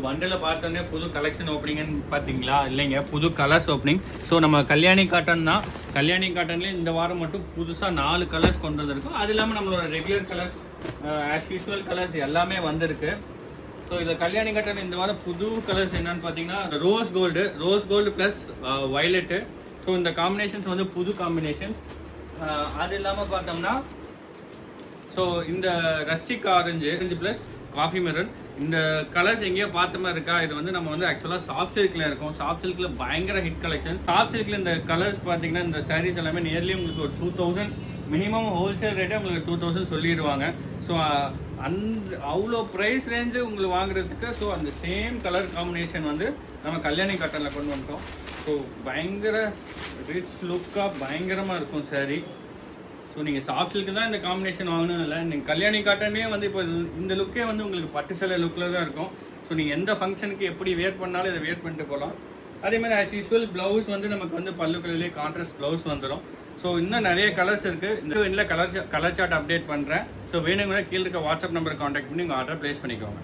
வண்டில் பார்த்தோன்னே புது கலெக்ஷன் ஓப்பனிங்னு பார்த்தீங்களா? இல்லைங்க, புது கலர்ஸ் ஓப்பனிங். ஸோ நம்ம கல்யாணி காட்டன் தான். கல்யாணி காட்டன்லேயே இந்த வாரம் மட்டும் புதுசாக 4 கலர்ஸ் கொண்டு வந்திருக்கும். அது இல்லாமல் நம்மளோட regular colours, as usual colours எல்லாமே வந்திருக்கு. ஸோ இதில் கல்யாணி காட்டன் இந்த வாரம் புது கலர்ஸ் என்னன்னு பார்த்தீங்கன்னா rose gold plus violet. So இந்த காம்பினேஷன்ஸ் வந்து புது காம்பினேஷன்ஸ். அது இல்லாமல் பார்த்தோம்னா ஸோ இந்த rustic orange plus coffee maroon, இந்த கலர்ஸ் எங்கேயோ பார்த்த மாதிரி இருக்கா? இது வந்து நம்ம வந்து ஆக்சுவலாக சாஃப்ட் சில்கில் இருக்கும். சாஃப்ட் சில்கில் பயங்கர ஹிட் கலெக்ஷன். சாஃப்ட் சில்கில் இந்த கலர்ஸ் பார்த்தீங்கன்னா இந்த சாரீஸ் எல்லாமே நியர்லி உங்களுக்கு ஒரு 2000 மினிமம் ஹோல்சேல் ரேட்டே உங்களுக்கு 2000 சொல்லிடுவாங்க. ஸோ அவ்வளோ ப்ரைஸ் ரேஞ்சு உங்களுக்கு வாங்குறதுக்கு ஸோ அந்த சேம் கலர் காம்பினேஷன் வந்து நம்ம கல்யாணி காட்டனில் கொண்டு வந்துட்டோம். ஸோ பயங்கர ரிச் லுக்காக பயங்கரமாக இருக்கும் சாரீ. ஸோ நீங்கள் சாஃப்ட் சில்க்கு தான் இந்த காம்பினேஷன் வாங்கணும் இல்லை, நீங்கள் கல்யாணி காட்டனே வந்து இப்போ இந்த லுக்கே வந்து உங்களுக்கு பட்டு சேலை லுக்கில் தான் இருக்கும். ஸோ நீங்கள் எந்த ஃபங்க்ஷனுக்கு எப்படி வேர் பண்ணாலும் இதை வேர் பண்ணிட்டு போகலாம். அதேமாதிரி ஆஸ் யூஸ்வல் ப்ளவுஸ் வந்து நமக்கு வந்து பல்லு கலர்லேயே கான்ட்ராஸ்ட் ப்ளவுஸ் வந்துடும். ஸோ இன்னும் நிறைய கலர்ஸ் இருக்குது. இந்த இதில் கலர் சார்ட் அப்டேட் பண்ணுறேன். ஸோ வேணுங்கிற கீழே இருக்க வாட்ஸ்அப் நம்பர் கான்டாக்ட் பண்ணி உங்கள் ஆர்டர் ப்ளேஸ் பண்ணிக்கோங்க.